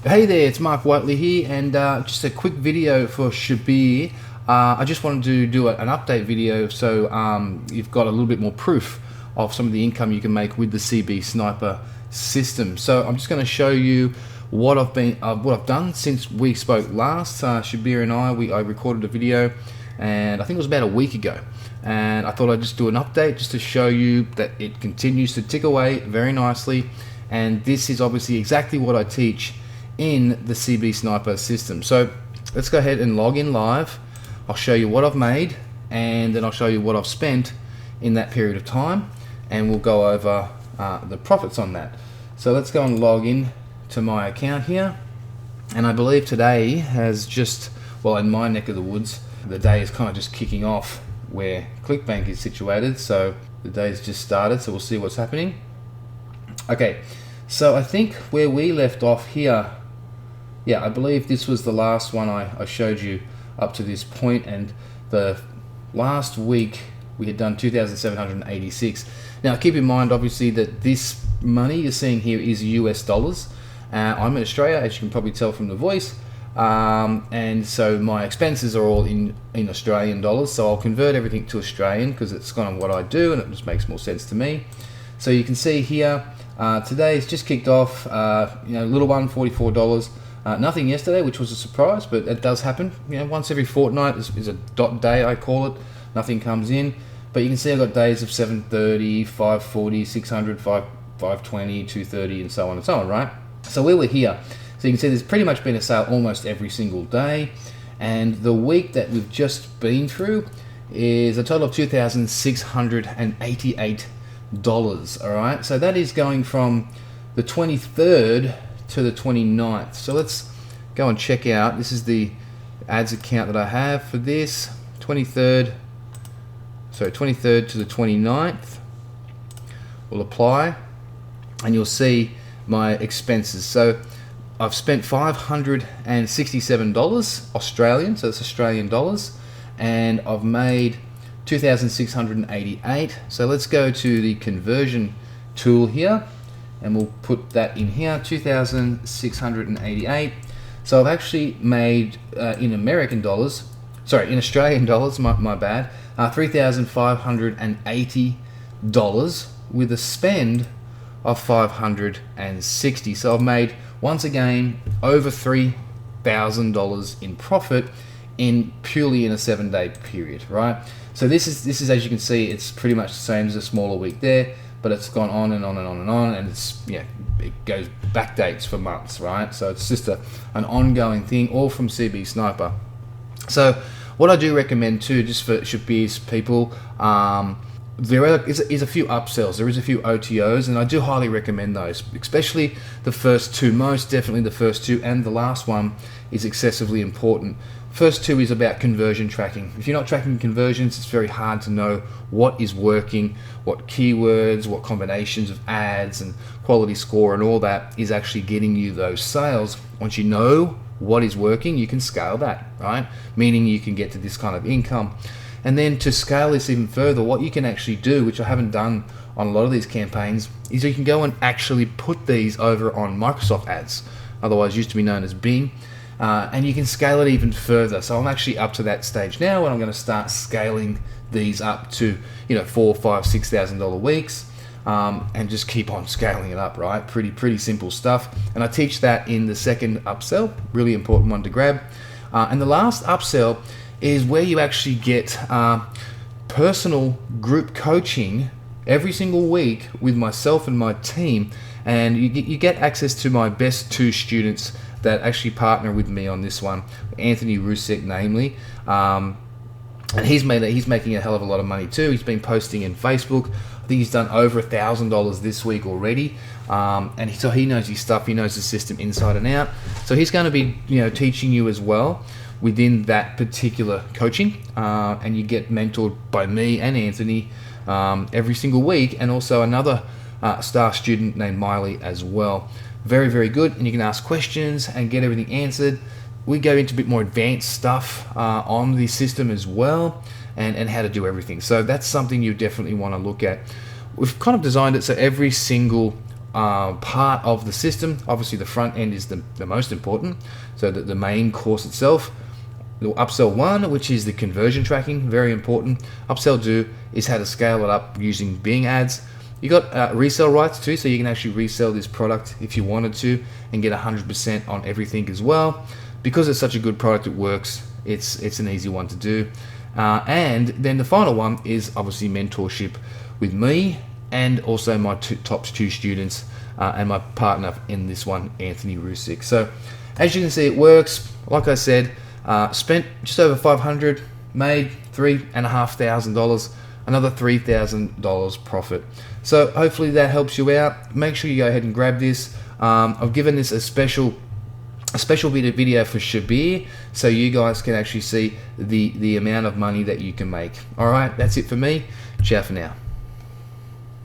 Hey there, it's Mark Whiteley here, and just a quick video for Shabir. I just wanted to do an update video so you've got a little bit more proof of some of the income you can make with the CB Sniper system. So I'm just going to show you what I've done since we spoke last. Shabir and I recorded a video, and I think it was about a week ago. And I thought I'd just do an update just to show you that it continues to tick away very nicely. And this is obviously exactly what I teach in the CB Sniper system. So let's go ahead and log in live. I'll show you what I've made, and then I'll show you what I've spent in that period of time, and we'll go over the profits on that. So let's go and log in to my account here, and I believe today has just, well, in my neck of the woods, the day is kind of just kicking off where ClickBank is situated. So the day's just started, so we'll see what's happening. Okay, so I think where we left off here, yeah, I believe this was the last one I showed you up to this point, and the last week we had done 2,786. Now keep in mind obviously that this money you're seeing here is US dollars. I'm in Australia, as you can probably tell from the voice, and so my expenses are all in Australian dollars, so I'll convert everything to Australian because it's kind of what I do and it just makes more sense to me. So you can see here, today's just kicked off, little one, $44. Nothing yesterday, which was a surprise, but it does happen. Once every fortnight is a dot day, I call it. Nothing comes in, but you can see I've got days of 730, 540, 600, 520, 230, and so on and so on, right? So where we're here, so you can see there's pretty much been a sale almost every single day, and the week that we've just been through is a total of $2,688. All right, so that is going from the 23rd to the 29th. So let's go and check out. This is the ads account that I have for this 23rd to the 29th. We'll apply, and you'll see my expenses. So I've spent $567 Australian, so it's Australian dollars, and I've made 2,688. So let's go to the conversion tool here, and we'll put that in here, 2,688. So I've actually made in Australian dollars, my bad, $3,580 with a spend of 560. So I've made, once again, over $3,000 in profit purely in a 7-day period, right? So this is, as you can see, it's pretty much the same as a smaller week there, but it's gone on and on and on and on, and it goes backdates for months, right? So it's just an ongoing thing, all from CB Sniper. So what I do recommend too, just for Shabir's people, there is a few upsells, there is a few OTOs, and I do highly recommend those, especially the first two, most definitely the first two, and the last one is excessively important. First two is about conversion tracking. If you're not tracking conversions, it's very hard to know what is working, what keywords, what combinations of ads and quality score and all that is actually getting you those sales. Once you know what is working, you can scale that, right? Meaning you can get to this kind of income. And then to scale this even further, what you can actually do, which I haven't done on a lot of these campaigns, is you can go and actually put these over on Microsoft ads, otherwise used to be known as Bing. And you can scale it even further. So I'm actually up to that stage now, and I'm going to start scaling these up to $4,000, $5,000, $6,000 weeks, and just keep on scaling it up, right? Pretty simple stuff. And I teach that in the second upsell, really important one to grab. And the last upsell is where you actually get personal group coaching every single week with myself and my team, and you get access to my best 2 students that actually partner with me on this one, Anthony Rusek namely, and he's making a hell of a lot of money too. He's been posting in Facebook. I think he's done over $1,000 this week already, and so he knows his stuff. He knows the system inside and out. So he's going to be teaching you as well within that particular coaching, and you get mentored by me and Anthony every single week, and also another star student named Miley as well. Very, very good, and you can ask questions and get everything answered. We go into a bit more advanced stuff on the system as well, and how to do everything. So that's something you definitely want to look at. We've kind of designed it so every single part of the system. Obviously, the front end is the most important, so that the main course itself. The upsell 1, which is the conversion tracking, very important. Upsell 2 is how to scale it up using Bing ads. You got resale rights too, so you can actually resell this product if you wanted to and get 100% on everything as well. Because it's such a good product, it works. It's an easy one to do. And then the final one is obviously mentorship with me and also my top 2 students and my partner in this one, Anthony Rusick. So as you can see, it works. Like I said, spent just over $500, made $3,500, another $3,000 profit. So hopefully that helps you out. Make sure you go ahead and grab this. I've given this a special video for Shabir, so you guys can actually see the amount of money that you can make. All right, that's it for me. Ciao for now.